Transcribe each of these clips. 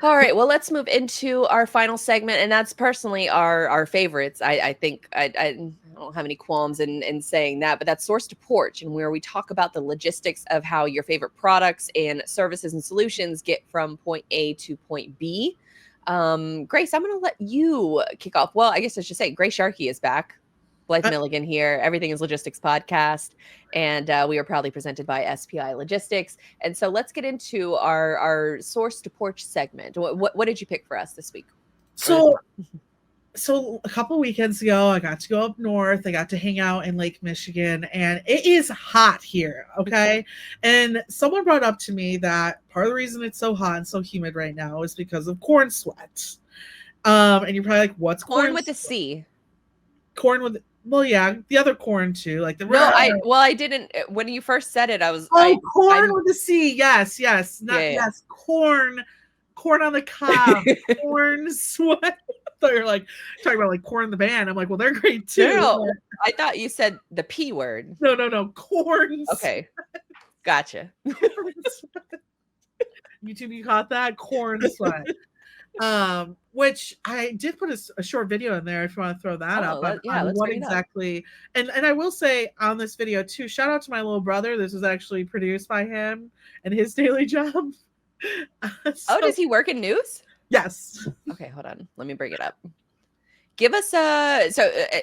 All right, well, let's move into our final segment, and that's personally our favorites. I think I don't have any qualms in saying that, but that's Source to Porch, and where we talk about the logistics of how your favorite products and services and solutions get from point A to point B. Grace, I'm going to let you kick off. Well, I guess I should say Grace Sharkey is back. Blythe Milligan here. Everything is Logistics podcast, and we are proudly presented by SPI Logistics. And so let's get into our Source to Porch segment. What did you pick for us this week? So a couple weekends ago, I got to go up north. I got to hang out in Lake Michigan, and it is hot here. Okay. And someone brought up to me that part of the reason it's so hot and so humid right now is because of corn sweat. And you're probably like, what's corn with a C? Corn with, well, yeah, the other corn too, like the. No, I didn't. When you first said it, I was. Corn with a C. Yes, yes, corn on the cob, corn sweat. I thought you're like talking about like corn the band. I'm like, well, they're great too. No, I thought you said the P word. No, corn. Okay, gotcha. YouTube, you caught that? Corn sweat. Which I did put a short video in there if you want to throw that up on what exactly. And I will say on this video too, shout out to my little brother. This was actually produced by him and his daily job. Does he work in news? Yes. Okay, hold on. Let me bring it up. Give us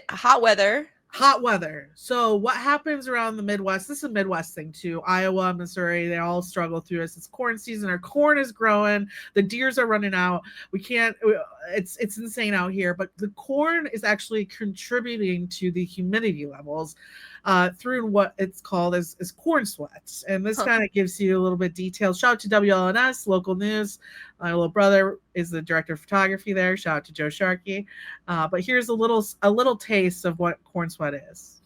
hot weather. Hot weather. So what happens around the Midwest? This is a Midwest thing too. Iowa, Missouri, they all struggle through this. It's corn season. Our corn is growing. The deers are running out. It's insane out here. But the corn is actually contributing to the humidity levels through what it's called as corn sweats. And this kind of gives you a little bit of detail. Shout out to WLNS, local news. My little brother is the director of photography there. Shout out to Joe Sharkey. But here's a little taste of what corn sweat is.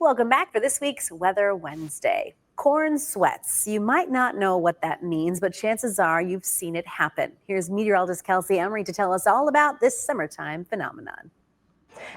Welcome back for this week's Weather Wednesday. Corn sweats. You might not know what that means, but chances are you've seen it happen. Here's meteorologist Kelsey Emery to tell us all about this summertime phenomenon.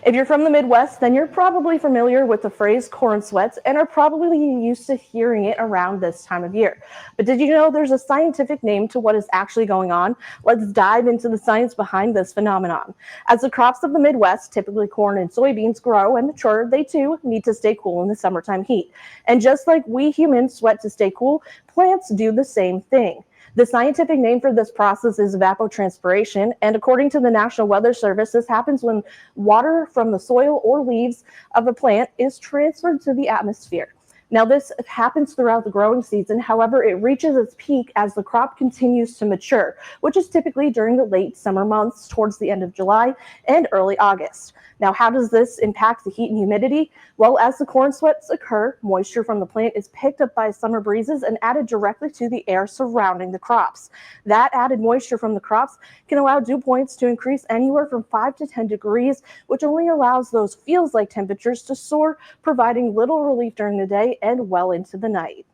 If you're from the Midwest, then you're probably familiar with the phrase corn sweats and are probably used to hearing it around this time of year. But did you know there's a scientific name to what is actually going on? Let's dive into the science behind this phenomenon. As the crops of the Midwest, typically corn and soybeans, grow and mature, they too need to stay cool in the summertime heat. And just like we humans sweat to stay cool, plants do the same thing. The scientific name for this process is evapotranspiration, and according to the National Weather Service, this happens when water from the soil or leaves of a plant is transferred to the atmosphere. Now, this happens throughout the growing season. However, it reaches its peak as the crop continues to mature, which is typically during the late summer months towards the end of July and early August. Now, how does this impact the heat and humidity? Well, as the corn sweats occur, moisture from the plant is picked up by summer breezes and added directly to the air surrounding the crops. That added moisture from the crops can allow dew points to increase anywhere from 5 to 10 degrees, which only allows those feels-like temperatures to soar, providing little relief during the day and well into the night.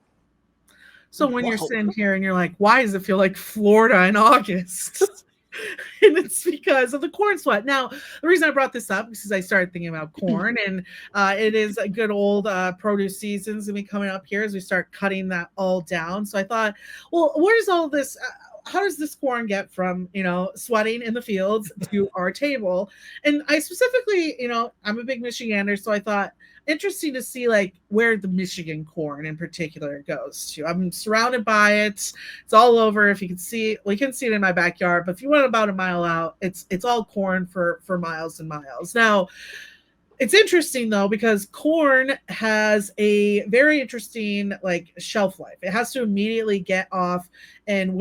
So when you're sitting here and you're like, why does it feel like Florida in August? And it's because of the corn sweat. Now, the reason I brought this up is because I started thinking about corn, and it is a good old produce season's gonna be coming up here as we start cutting that all down. So I thought, well, where does all this how does this corn get from, sweating in the fields to our table? And I specifically, I'm a big Michigander, so I thought interesting to see like where the Michigan corn in particular goes to. I'm surrounded by it. It's all over. If you can see, well, you can see it in my backyard, but if you went about a mile out, it's all corn for miles and miles. Now, it's interesting though, because corn has a very interesting like shelf life. It has to immediately get off, and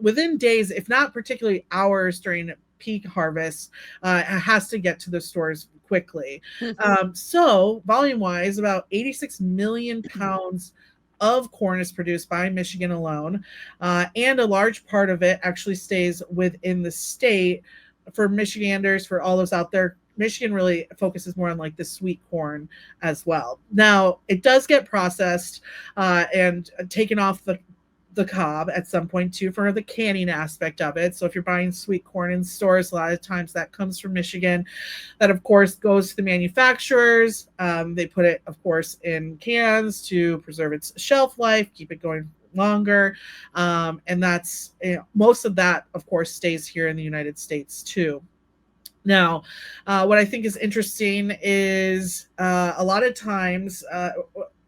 within days, if not particularly hours during peak harvest, it has to get to the stores quickly. So volume wise, about 86 million pounds of corn is produced by Michigan alone. And a large part of it actually stays within the state. For Michiganders, for all those out there, Michigan really focuses more on like the sweet corn as well. Now it does get processed and taken off the cob at some point too for the canning aspect of it. So if you're buying sweet corn in stores, a lot of times that comes from Michigan. That of course goes to the manufacturers. They put it of course in cans to preserve its shelf life, keep it going longer. And that's, most of that, of course, stays here in the United States too. Now, what I think is interesting is a lot of times,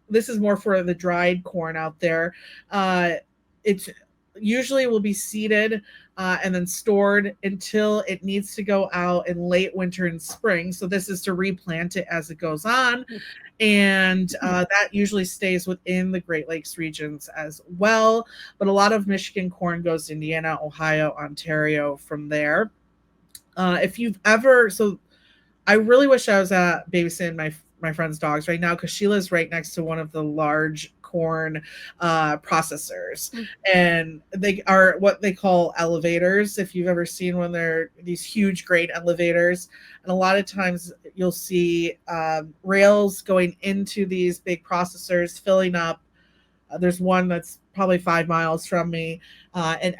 this is more for the dried corn out there. It's usually will be seeded and then stored until it needs to go out in late winter and spring. So this is to replant it as it goes on. And that usually stays within the Great Lakes regions as well. But a lot of Michigan corn goes to Indiana, Ohio, Ontario from there. If you've ever, so I really wish I was babysitting my friend's dogs right now, because she lives right next to one of the large corn processors, and they are what they call elevators. If you've ever seen one, they're these huge grain elevators, and a lot of times you'll see rails going into these big processors, filling up. There's one that's probably 5 miles from me, and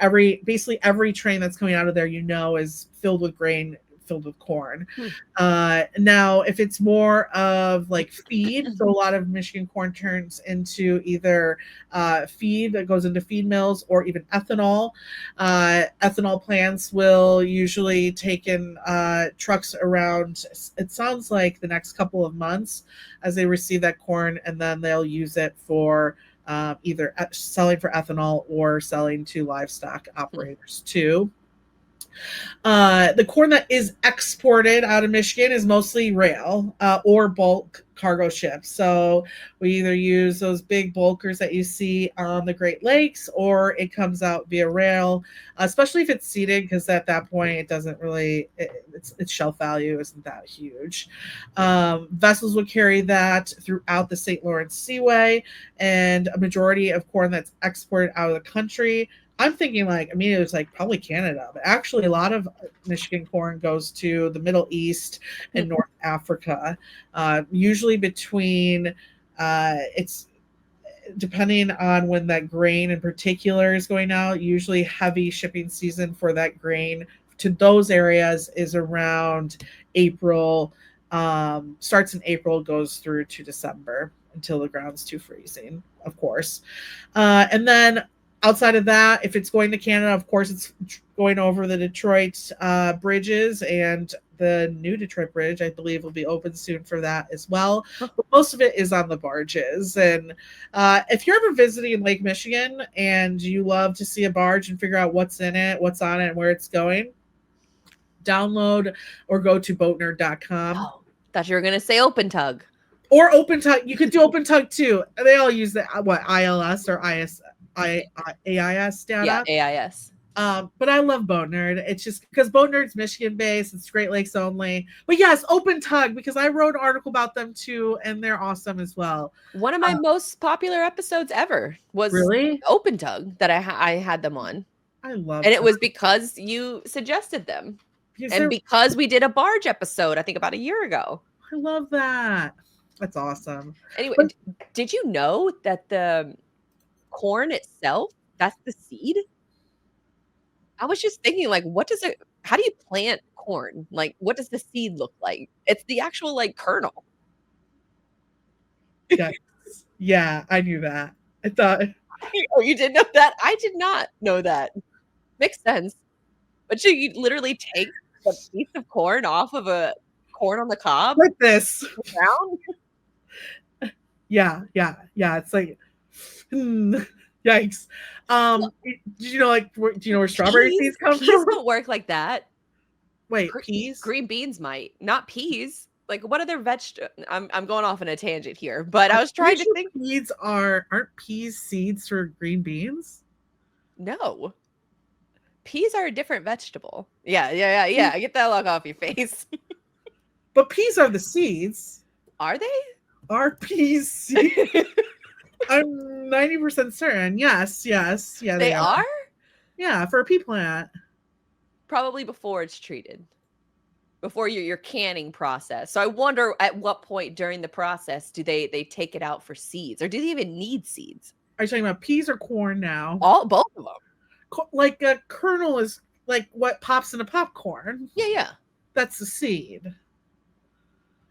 basically every train that's coming out of there, is filled with grain, filled with corn. Now, if it's more of like feed, so a lot of Michigan corn turns into either feed that goes into feed mills, or even ethanol. Ethanol plants will usually take in trucks around, it sounds like, the next couple of months as they receive that corn, and then they'll use it for either selling for ethanol or selling to livestock operators too. The corn that is exported out of Michigan is mostly rail or bulk cargo ships. So we either use those big bulkers that you see on the Great Lakes, or it comes out via rail, especially if it's seeded, because at that point it doesn't really, its shelf value isn't that huge. Vessels would carry that throughout the St. Lawrence Seaway, and a majority of corn that's exported out of the country, I'm thinking it was probably Canada, but actually a lot of Michigan corn goes to the Middle East and North Africa, usually between, it's depending on when that grain in particular is going out, usually heavy shipping season for that grain to those areas is around April, starts in April, goes through to December until the ground's too freezing, of course. And then outside of that, if it's going to Canada, of course, it's going over the Detroit bridges, and the new Detroit Bridge, I believe, will be open soon for that as well. But most of it is on the barges. And if you're ever visiting Lake Michigan and you love to see a barge and figure out what's in it, what's on it, and where it's going, download or go to boatnerd.com. Oh, thought you were going to say Open Tug. Or Open Tug. You could do Open Tug too. They all use the ILS or AIS data. Yeah, AIS. But I love Boat Nerd. It's just because Boat Nerd's Michigan based, it's Great Lakes only. But yes, Open Tug, because I wrote an article about them too, and they're awesome as well. One of my most popular episodes ever was really Open Tug that I had them on. I love, and it was because you suggested them, and because we did a barge episode, I think about a year ago. I love that. That's awesome. Anyway, did you know that the corn itself, that's the seed? I was just thinking, how do you plant corn? What does the seed look like? It's the actual kernel. Yeah, I knew that. I thought. Oh, you did know that? I did not know that. Makes sense. But you literally take a piece of corn off of a corn on the cob like this. Down? Yeah. It's like, yikes. Do you know where strawberry seeds come from? Peas don't work like that. Wait, peas? Green beans might, not peas. What other vegetables? I'm going off on a tangent here, but I was trying to think. Seeds aren't peas seeds for green beans? No. Peas are a different vegetable. Yeah. Get that look off your face. But peas are the seeds. Are they? Are peas seeds? I'm 90% certain. Yes. Yeah, they are? Yeah, for a pea plant. Probably before it's treated. Before your canning process. So I wonder at what point during the process do they take it out for seeds, or do they even need seeds? Are you talking about peas or corn now? Both of them. Like a kernel is like what pops in a popcorn. Yeah. That's the seed.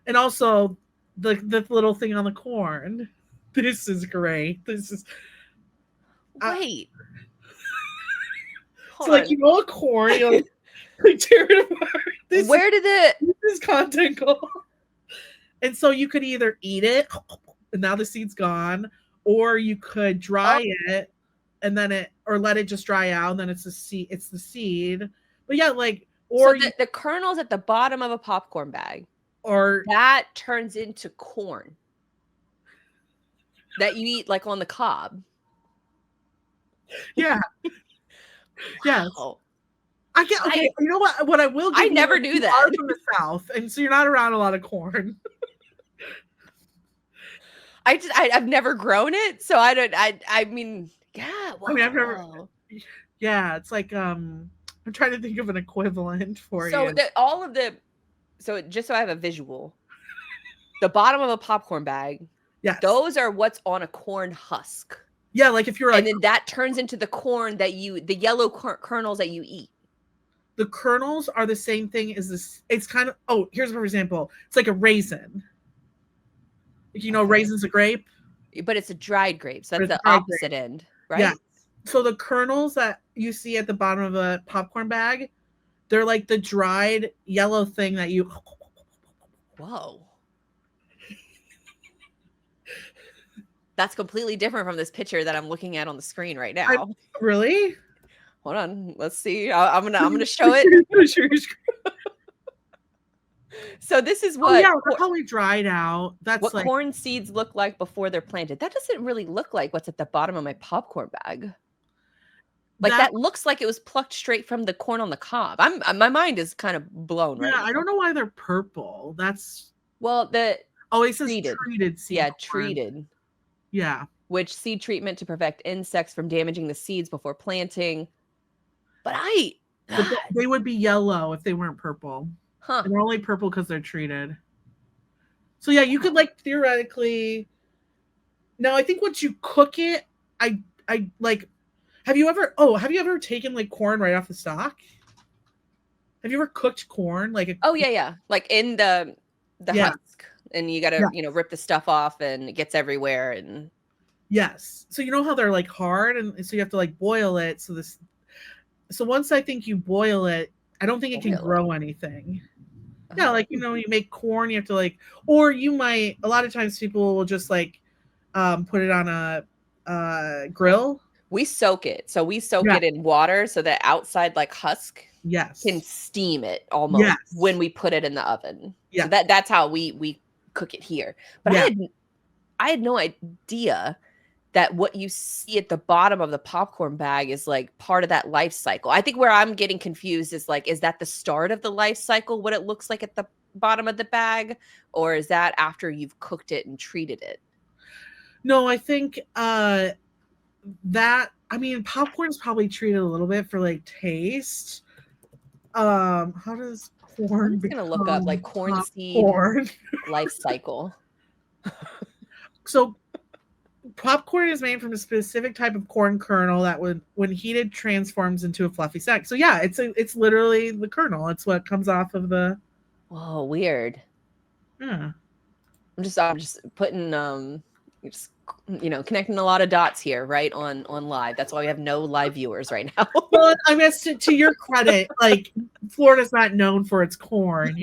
And also the little thing on the corn. This is great. Wait. So like, a corn, you like tear it apart. Where did it? This is content gold. And so you could either eat it, and now the seed's gone, or you could dry it, and then or let it just dry out, and then it's the seed. It's the seed. But yeah, like, or the kernels at the bottom of a popcorn bag, or that turns into corn that you eat like on the cob. Yeah. Yes. Wow. I get okay. You know what? What I will give I never knew that. From the South, and so you're not around a lot of corn. I've never grown it, so I don't. I mean, yeah. Wow. I mean, I've never. Yeah, it's like I'm trying to think of an equivalent for you. So just so I have a visual, the bottom of a popcorn bag. Yeah. Those are what's on a corn husk. Yeah, like if you're like, and then that turns into the corn the yellow kernels that you eat. The kernels are the same thing as this. It's kind of, here's for example. It's like a raisin. Raisin's a grape. But it's a dried grape. So that's the opposite end, right? Yeah. So the kernels that you see at the bottom of a popcorn bag, they're like the dried yellow thing that you. Whoa. That's completely different from this picture that I'm looking at on the screen right now. Really? Hold on. Let's see. I'm gonna show it. So this is what they're probably dried out. That's what corn seeds look like before they're planted. That doesn't really look like what's at the bottom of my popcorn bag. Like that looks like it was plucked straight from the corn on the cob. My mind is kind of blown right now. I don't know why they're purple. It says treated seed. Yeah, corn. treated. Yeah. Which seed treatment to prevent insects from damaging the seeds before planting. But they would be yellow if they weren't purple. Huh. And they're only purple because they're treated. So yeah, you could like theoretically. Now I think once you cook it, I like. Have you ever taken like corn right off the stalk? Have you ever cooked corn like? Yeah, like in the husk, and you gotta rip the stuff off, and it gets everywhere. And yes, so you know how they're like hard, and so you have to like boil it. So once I think you boil it, I don't think it can grow anything. Yeah, like you make corn, you have to like, or you might. A lot of times people will just like put it on a grill. We soak it. So we soak it in water so that outside like husk can steam it almost when we put it in the oven. Yeah. So that's how we cook it here. But I had no idea that what you see at the bottom of the popcorn bag is like part of that life cycle. I think where I'm getting confused is like, is that the start of the life cycle, what it looks like at the bottom of the bag? Or is that after you've cooked it and treated it? No, I think popcorn's probably treated a little bit for like taste. How does corn? I'm gonna look up like corn seed life cycle. So popcorn is made from a specific type of corn kernel that when heated transforms into a fluffy sack. So yeah, it's literally the kernel. It's what comes off of the. Whoa, weird. Yeah. I'm just putting connecting a lot of dots here, right on live. That's why we have no live viewers right now. Well, I guess to your credit, like Florida's not known for its corn,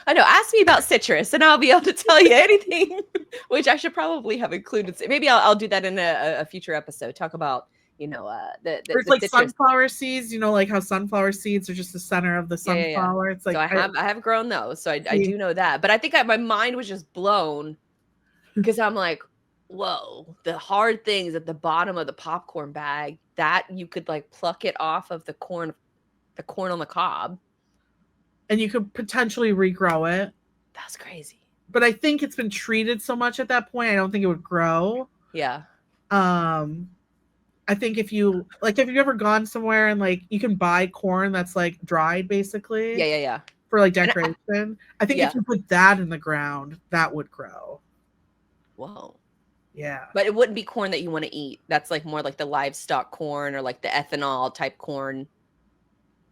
I know. Ask me about citrus, and I'll be able to tell you anything. Which I should probably have included. Maybe I'll do that in a future episode. Talk about there's like citrus. Sunflower seeds. Like how sunflower seeds are just the center of the sunflower. It's like so I have grown those, so I do know that. But I think my mind was just blown because I'm like, whoa, the hard things at the bottom of the popcorn bag that you could like pluck it off of the corn on the cob. And you could potentially regrow it. That's crazy. But I think it's been treated so much at that point, I don't think it would grow. Yeah. I think if you've ever gone somewhere and like you can buy corn that's like dried basically. Yeah. For like decoration. I think if you put that in the ground, that would grow. Whoa. Yeah. But it wouldn't be corn that you want to eat. That's like more like the livestock corn or like the ethanol type corn.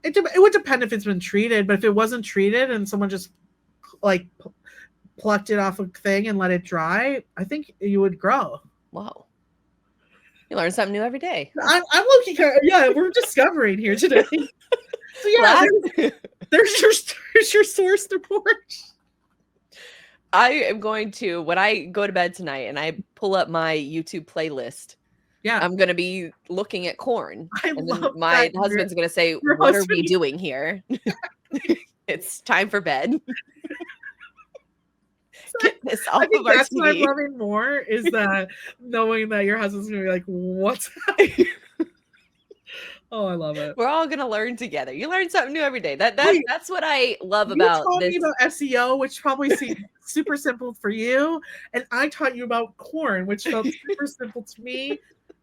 It would depend if it's been treated, but if it wasn't treated and someone just like plucked it off a thing and let it dry, I think you would grow. Wow. You learn something new every day. I'm looking. Yeah, we're discovering here today. So yeah, there's your source to porch. I am going to, when I go to bed tonight and I pull up my YouTube playlist, I'm going to be looking at corn. And then my husband's going to say, what are we doing here? It's time for bed. Get this off of our that's TV. what I'm loving more is that knowing that your husband's going to be like, what's happening? Oh, I love it. We're all going to learn together. You learn something new every day. That's what I love about this. You taught me about SEO, which probably seemed super simple for you. And I taught you about corn, which felt super simple to me.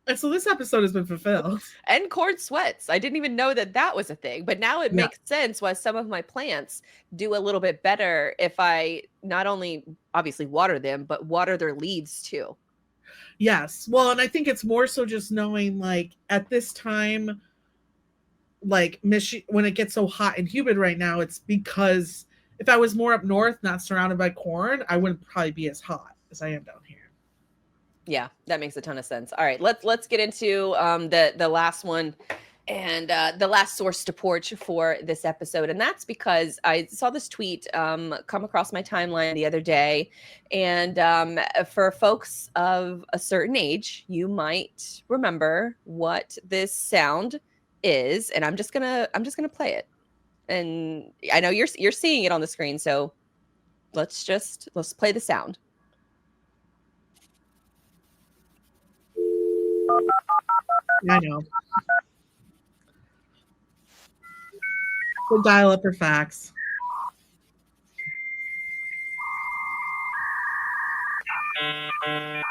And so this episode has been fulfilled. And corn sweats. I didn't even know that was a thing. But now it makes sense why some of my plants do a little bit better if I not only obviously water them, but water their leaves too. Yes. Well, and I think it's more so just knowing like at this time, like when it gets so hot and humid right now, it's because if I was more up north, not surrounded by corn, I wouldn't probably be as hot as I am down here. Yeah, that makes a ton of sense. All right, let's get into the last one and the last source to porch for this episode. And that's because I saw this tweet come across my timeline the other day. And for folks of a certain age, you might remember what this sound is. And I'm just gonna play it. And I know you're seeing it on the screen, so let's play the sound. I know. We'll dial up your facts. Oh,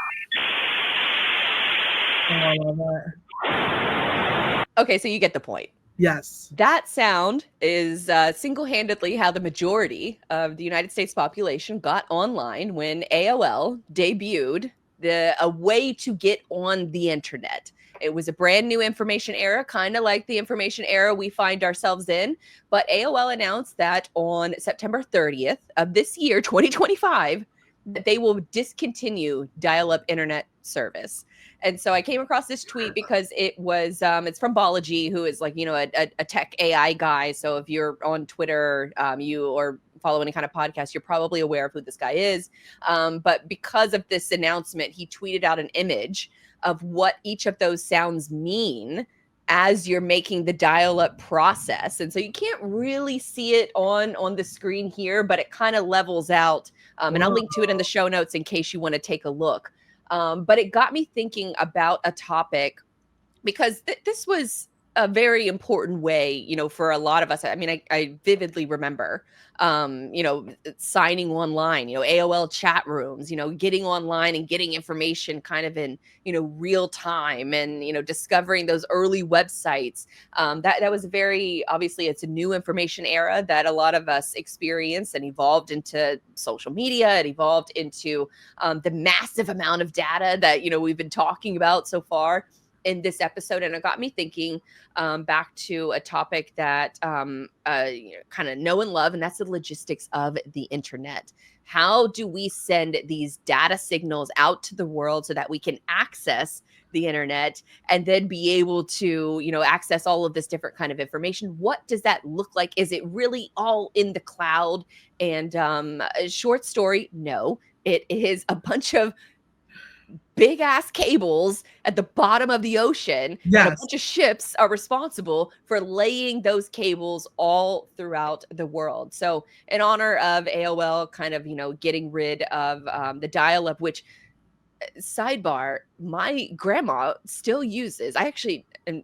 I love it. Okay, so you get the point. Yes. That sound is single-handedly how the majority of the United States population got online when AOL debuted a way to get on the internet. It was a brand new information era, kind of like the information era we find ourselves in. But AOL announced that on September 30th of this year, 2025, that they will discontinue dial-up internet service. And so I came across this tweet because it was, it's from Blythe, who is like, a tech AI guy. So if you're on Twitter, or follow any kind of podcast, you're probably aware of who this guy is. But because of this announcement, he tweeted out an image of what each of those sounds mean as you're making the dial-up process. And so you can't really see it on the screen here, but it kind of levels out. And I'll link to it in the show notes in case you want to take a look. But it got me thinking about a topic because this was a very important way, for a lot of us. I mean, I vividly remember, signing online, AOL chat rooms, getting online and getting information kind of in, real time and, discovering those early websites. That was very, obviously it's a new information era that a lot of us experienced and evolved into social media. It evolved into the massive amount of data that, we've been talking about so far in this episode. And it got me thinking back to a topic that kind of know and love, and that's the logistics of the internet. How do we send these data signals out to the world so that we can access the internet and then be able to, access all of this different kind of information? What does that look like? Is it really all in the cloud? And a short story, no, it is a bunch of big ass cables at the bottom of the ocean. Yes. And a bunch of ships are responsible for laying those cables all throughout the world. So in honor of AOL kind of, getting rid of the dial-up, which sidebar, my grandma still uses. I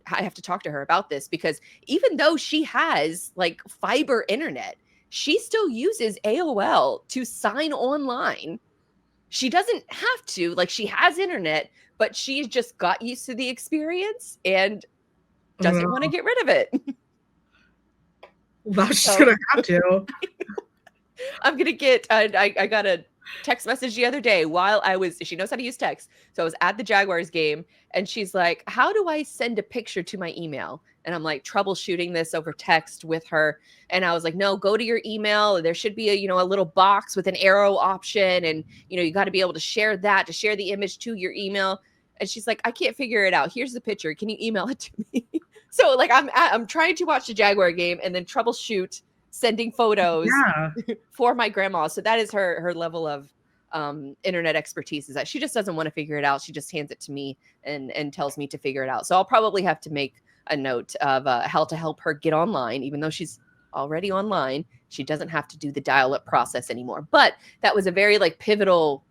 have to talk to her about this because even though she has like fiber internet, she still uses AOL to sign online. She doesn't have to, like she has internet, but she's just got used to the experience and doesn't want to get rid of it. Well, she's going to have to. I'm going to get, I got a text message the other day while she knows how to use text. So I was at the Jaguars game and she's like, how do I send a picture to my email? And I'm like troubleshooting this over text with her. And I was like, no, go to your email. There should be a little box with an arrow option. And, you got to be able to share the image to your email. And she's like, I can't figure it out. Here's the picture. Can you email it to me? So like I'm trying to watch the Jaguar game and then troubleshoot sending photos for my grandma. So that is her level of internet expertise, is that she just doesn't want to figure it out. She just hands it to me and tells me to figure it out. So I'll probably have to make a note of how to help her get online, even though she's already online. She doesn't have to do the dial-up process anymore. But that was a very like pivotal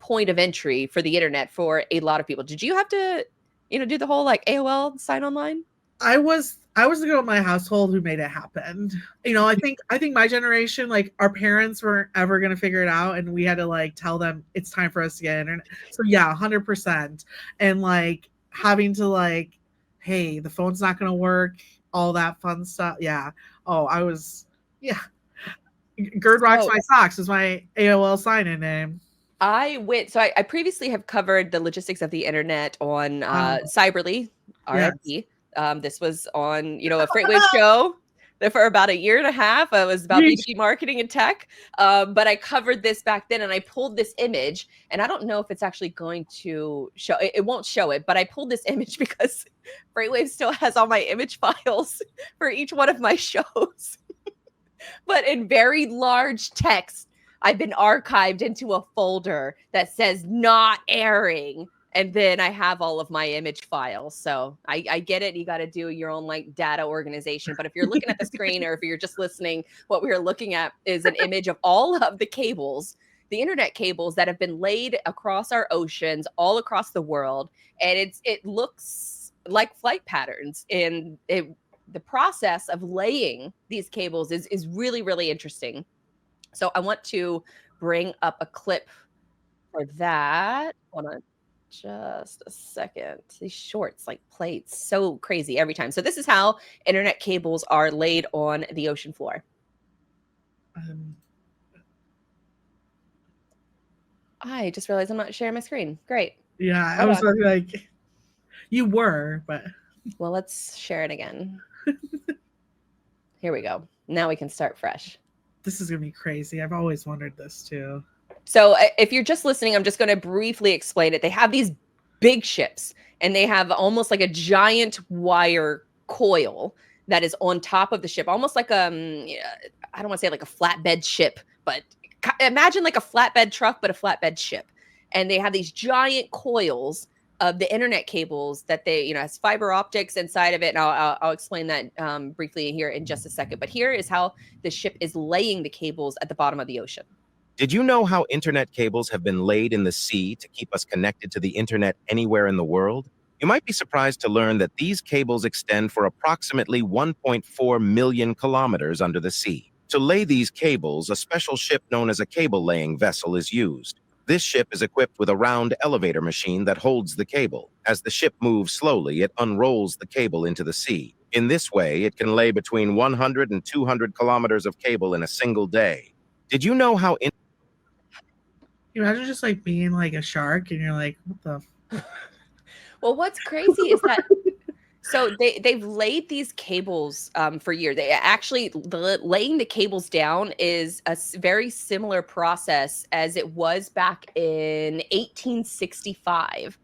point of entry for the internet for a lot of people. Did you have to, do the whole like AOL sign online? I was the girl in my household who made it happen. I think my generation, like our parents weren't ever gonna figure it out, and we had to like tell them it's time for us to get internet. So yeah, 100%. And like having to like, hey, the phone's not gonna work, all that fun stuff. Yeah. Oh, Gerd Rocks My Socks is my AOL sign-in name. I previously have covered the logistics of the internet on Cyberly, RFP. Yes. This was on, a FreightWave show for about a year and a half. It was about B2B marketing and tech. But I covered this back then, and I pulled this image, and I don't know if it's actually going to show it. It won't show it, but I pulled this image because FreightWave still has all my image files for each one of my shows. But in very large text, I've been archived into a folder that says not airing. And then I have all of my image files. So I get it. You got to do your own like data organization. But if you're looking at the screen, or if you're just listening, what we are looking at is an image of all of the cables, the internet cables that have been laid across our oceans, all across the world. And it looks like flight patterns. And the process of laying these cables is really, really interesting. So I want to bring up a clip for that. Hold on just a second. These shorts like plates, so crazy every time. So this is how internet cables are laid on the ocean floor. I just realized I'm not sharing my screen. Great. Yeah, I was like, you were, but. Well, let's share it again. Here we go. Now we can start fresh. This is going to be crazy. I've always wondered this too. So if you're just listening, I'm just going to briefly explain it. They have these big ships, and they have almost like a giant wire coil that is on top of the ship, almost like I don't want to say like a flatbed ship, but imagine like a flatbed truck, but a flatbed ship. And they have these giant coils of the internet cables that they, has fiber optics inside of it. And I'll explain that briefly here in just a second. But here is how the ship is laying the cables at the bottom of the ocean. Did you know how internet cables have been laid in the sea to keep us connected to the internet anywhere in the world? You might be surprised to learn that these cables extend for approximately 1.4 million kilometers under the sea. To lay these cables, a special ship known as a cable-laying vessel is used. This ship is equipped with a round elevator machine that holds the cable. As the ship moves slowly, it unrolls the cable into the sea. In this way, it can lay between 100 and 200 kilometers of cable in a single day. Did you know how... You imagine just like being like a shark and you're like, what the? Well, what's crazy is that, so they've laid these cables for years. They actually, laying the cables down is a very similar process as it was back in 1865.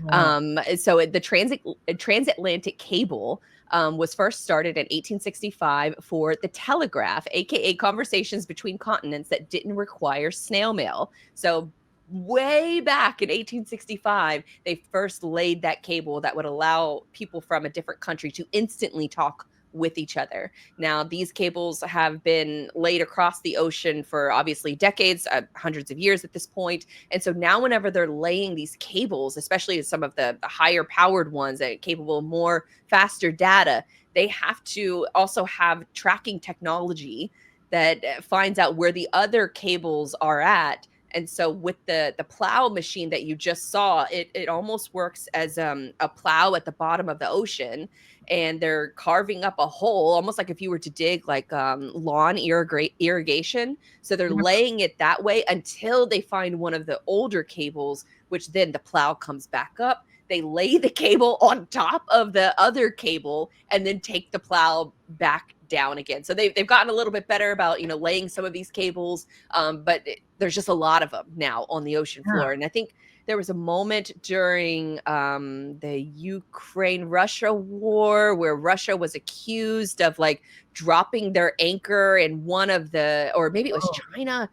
Wow. So the transatlantic cable was first started in 1865 for the telegraph, aka conversations between continents that didn't require snail mail. So way back in 1865, they first laid that cable that would allow people from a different country to instantly talk with each other. Now, these cables have been laid across the ocean for obviously decades, hundreds of years at this point. And so now whenever they're laying these cables, especially some of the higher powered ones that are capable of more faster data, they have to also have tracking technology that finds out where the other cables are at. And so with the plow machine that you just saw, it almost works as a plow at the bottom of the ocean. And they're carving up a hole, almost like if you were to dig like lawn irrigation. So they're laying it that way until they find one of the older cables, which then the plow comes back up. They lay the cable on top of the other cable and then take the plow back down again. So they've gotten a little bit better about, laying some of these cables, but there's just a lot of them now on the ocean floor. And I think there was a moment during the Ukraine-Russia war where Russia was accused of like dropping their anchor in one of the, or maybe it was China.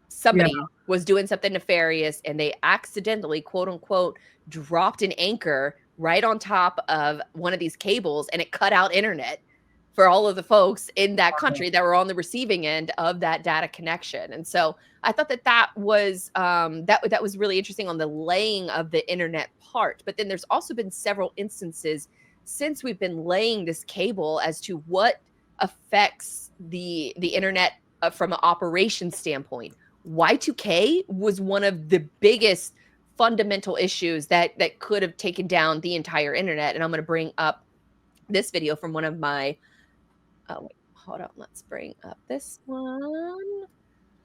Somebody was doing something nefarious and they accidentally, quote unquote, dropped an anchor right on top of one of these cables, and it cut out internet for all of the folks in that country that were on the receiving end of that data connection. And so I thought that was that was really interesting on the laying of the internet part. But then there's also been several instances since we've been laying this cable as to what affects the internet from an operation standpoint. Y2K was one of the biggest fundamental issues that could have taken down the entire internet. And I'm going to bring up this video from one of my, hold on, let's bring up this one.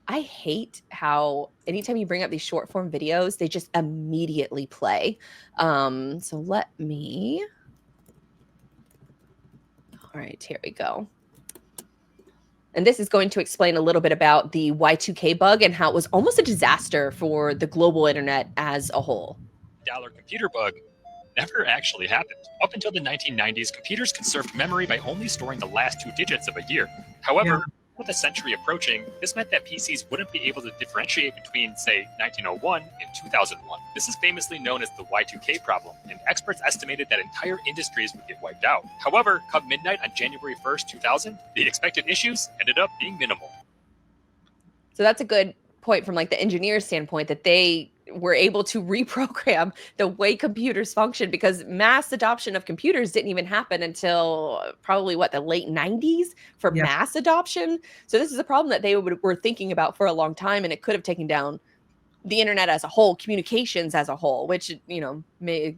I hate how anytime you bring up these short form videos, they just immediately play. So let me, all right, here we go. And this is going to explain a little bit about the Y2K bug and how it was almost a disaster for the global internet as a whole. Computer bug never actually happened. Up until the 1990s, computers conserved memory by only storing the last 2 digits of a year. However, with a century approaching, this meant that PCs wouldn't be able to differentiate between, say, 1901 and 2001. This is famously known as the Y2K problem, and experts estimated that entire industries would get wiped out. However, come midnight on January 1st, 2000, the expected issues ended up being minimal. So that's a good point from like the engineer standpoint, that they were able to reprogram the way computers function, because mass adoption of computers didn't even happen until probably the late 90s for mass adoption. So this is a problem that they were thinking about for a long time, and it could have taken down the internet as a whole, communications as a whole, which, may,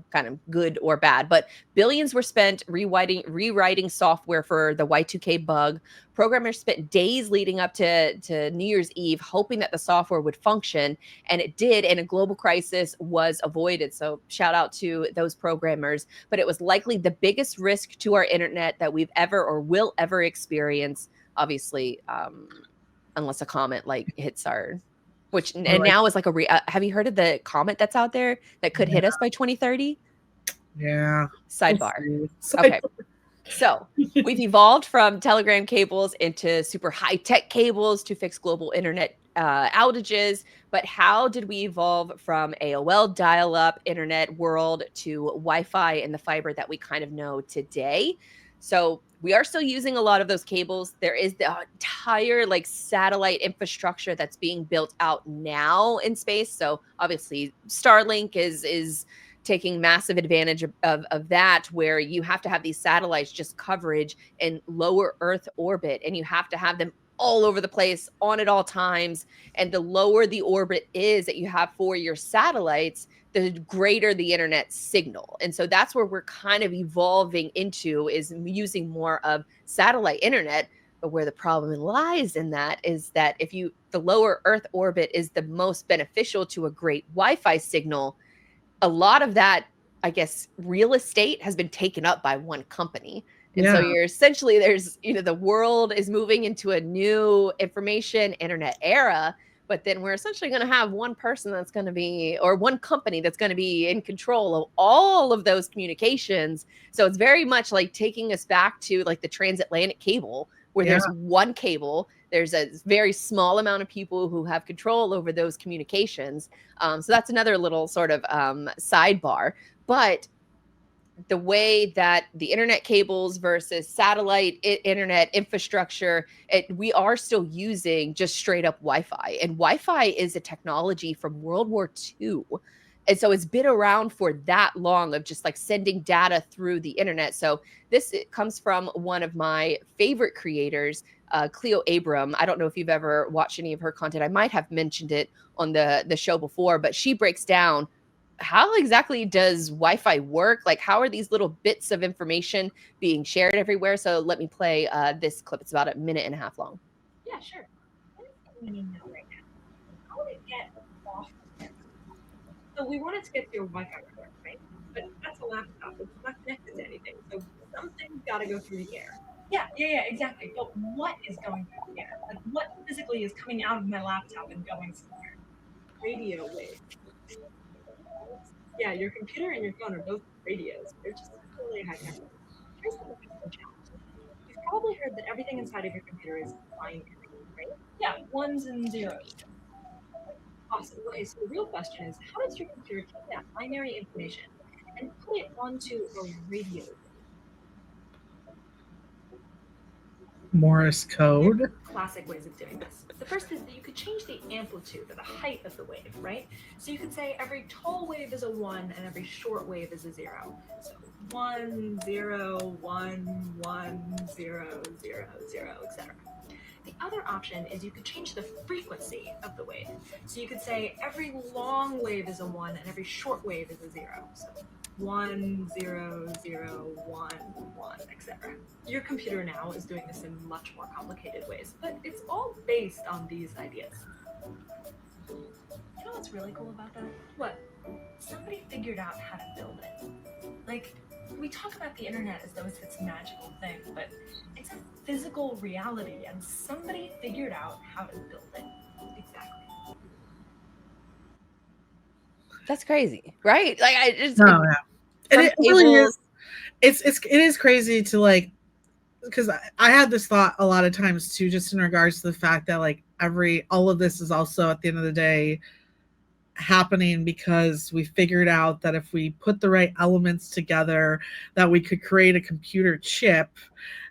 kind of good or bad, but billions were spent rewriting software for the Y2K bug. Programmers spent days leading up to New Year's Eve hoping that the software would function, and it did, and a global crisis was avoided. So shout out to those programmers, but it was likely the biggest risk to our internet that we've ever or will ever experience, obviously, unless a comet like hits our, which and now is like have you heard of the comet that's out there that could hit us by 2030? Yeah. Sidebar. Okay. So we've evolved from telegram cables into super high-tech cables to fix global internet outages. But how did we evolve from AOL dial-up internet world to Wi-Fi and the fiber that we kind of know today? So we are still using a lot of those cables. There is the entire satellite infrastructure that's being built out now in space. So obviously Starlink is taking massive advantage of that, where you have to have these satellites just coverage in lower Earth orbit, and you have to have them all over the place on at all times. And the lower the orbit is that you have for your satellites, the greater the internet signal. And so that's where we're kind of evolving into, is using more of satellite internet. But where the problem lies in that is that the lower Earth orbit is the most beneficial to a great Wi-Fi signal, a lot of that, I guess, real estate has been taken up by one company. And so you're essentially, there's, the world is moving into a new information internet era, but then we're essentially going to have one person that's going to be, or one company that's going to be in control of all of those communications. So it's very much like taking us back to like the transatlantic cable, where there's one cable, there's a very small amount of people who have control over those communications. So that's another little sort of sidebar. But the way that the internet cables versus satellite internet infrastructure, we are still using just straight up Wi-Fi. And Wi-Fi is a technology from World War II. And so it's been around for that long, of just like sending data through the internet. So it comes from one of my favorite creators, Cleo Abram. I don't know if you've ever watched any of her content. I might have mentioned it on the show before, but she breaks down how exactly does Wi-Fi work? Like, how are these little bits of information being shared everywhere? So let me play this clip. It's about 1.5 minutes long. Yeah, sure. We need to know right now. How would it get off of there? So we wanted to get to your Wi-Fi network, right? But that's a laptop. It's not connected to anything. So something's got to go through the air. Yeah, exactly. But what is going through the air? Like, what physically is coming out of my laptop and going somewhere? Radio waves. Yeah, your computer and your phone are both radios. They're just really high tech. Here's the interesting challenge. You've probably heard that everything inside of your computer is binary, right? Yeah, ones and zeros. Awesome. Okay, so the real question is, how does your computer take that binary information and put it onto a radio? Morse code. Classic ways of doing this. The first is that you could change the amplitude or the height of the wave, right? So you could say every tall wave is a 1 and every short wave is a 0. So 1, 0, 1, 1, 0, 0, 0, etc. The other option is you could change the frequency of the wave. So you could say every long wave is a 1 and every short wave is a 0. So 1, 0, 0, 1, 1, etc. Your computer now is doing this in much more complicated ways, but it's all based on these ideas. You know what's really cool about that? What? Somebody figured out how to build it. Like, we talk about the internet as though it's this magical thing, but it's a physical reality, and somebody figured out how to build it. Exactly. That's crazy, right? Like, I just No, yeah. And it really is. It is crazy to like, because I had this thought a lot of times too, just in regards to the fact that like all of this is also at the end of the day happening because we figured out that if we put the right elements together, that we could create a computer chip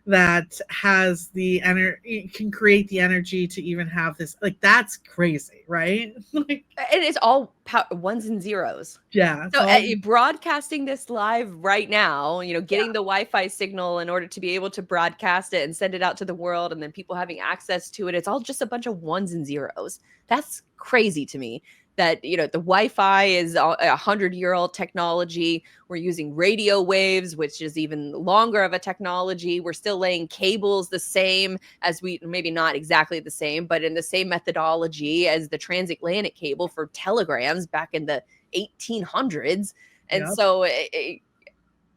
that has the energy, can create the energy to even have this. Like, that's crazy, right? Like, and it's all ones and zeros. Yeah. So broadcasting this live right now, getting the Wi-Fi signal in order to be able to broadcast it and send it out to the world, and then people having access to it. It's all just a bunch of ones and zeros. That's crazy to me. That, the Wi-Fi is a 100-year-old technology. We're using radio waves, which is even longer of a technology. We're still laying cables the same as maybe not exactly the same, but in the same methodology as the transatlantic cable for telegrams back in the 1800s. And so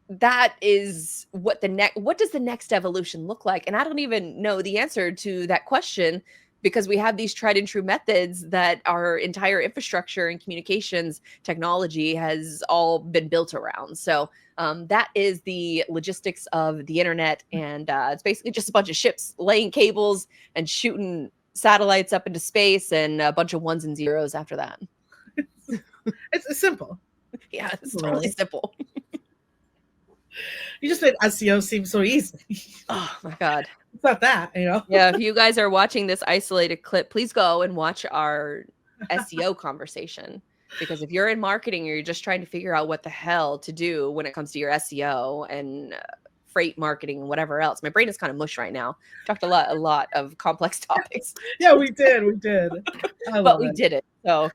that is what does the next evolution look like? And I don't even know the answer to that question, because we have these tried and true methods that our entire infrastructure and communications technology has all been built around. So that is the logistics of the internet. And it's basically just a bunch of ships laying cables and shooting satellites up into space, and a bunch of ones and zeros after that. It's simple. Yeah, it's totally simple. You just made SEO seem so easy. Oh my God. It's not that, Yeah, if you guys are watching this isolated clip, please go and watch our SEO conversation. Because if you're in marketing or you're just trying to figure out what the hell to do when it comes to your SEO and freight marketing and whatever else, my brain is kind of mush right now. We talked a lot of complex topics. Yeah, we did. But we did it. So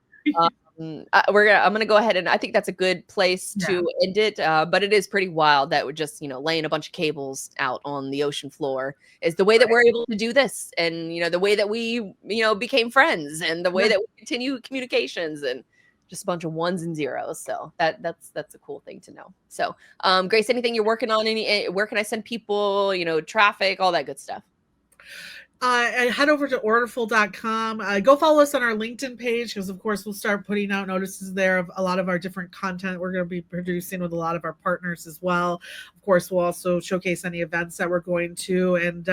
I'm gonna go ahead, and I think that's a good place to end it. But it is pretty wild that we're just laying a bunch of cables out on the ocean floor is the way that we're able to do this, and the way that we became friends, and the way that we continue communications, and just a bunch of ones and zeros. So that's a cool thing to know. So Grace, anything you're working on? Where can I send people? Traffic, all that good stuff. Head over to orderful.com. Go follow us on our LinkedIn page, because of course we'll start putting out notices there of a lot of our different content we're going to be producing with a lot of our partners as well. Of course, we'll also showcase any events that we're going to. And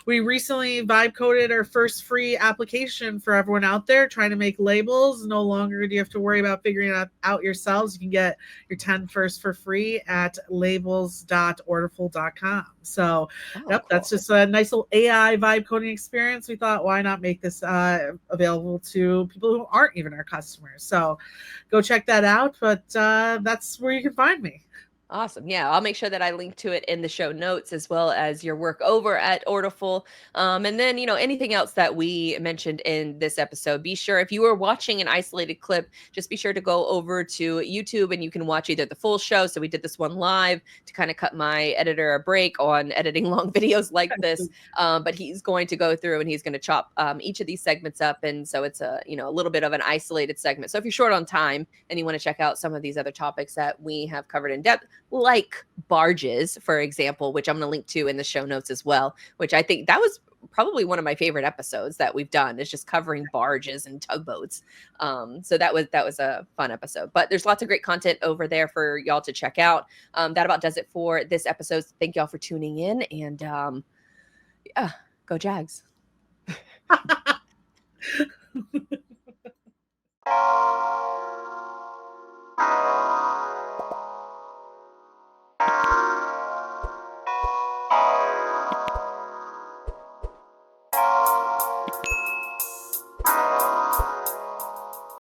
we recently vibe coded our first free application for everyone out there trying to make labels. No longer do you have to worry about figuring it out yourselves. You can get your 10 first for free at labels.orderful.com. So cool. That's just a nice little AI vibe coding experience. We thought, why not make this available to people who aren't even our customers? So go check that out. But that's where you can find me. Awesome. Yeah, I'll make sure that I link to it in the show notes, as well as your work over at Orderful. And then, anything else that we mentioned in this episode, be sure, if you are watching an isolated clip, just be sure to go over to YouTube, and you can watch either the full show. So we did this one live to kind of cut my editor a break on editing long videos like this. But he's going to go through and he's going to chop each of these segments up. And so it's a little bit of an isolated segment. So if you're short on time and you want to check out some of these other topics that we have covered in depth, like barges, for example, which I'm going to link to in the show notes as well, which I think that was probably one of my favorite episodes that we've done, is just covering barges and tugboats. So that was a fun episode, but there's lots of great content over there for y'all to check out. That about does it for this episode. Thank y'all for tuning in, and yeah, go Jags.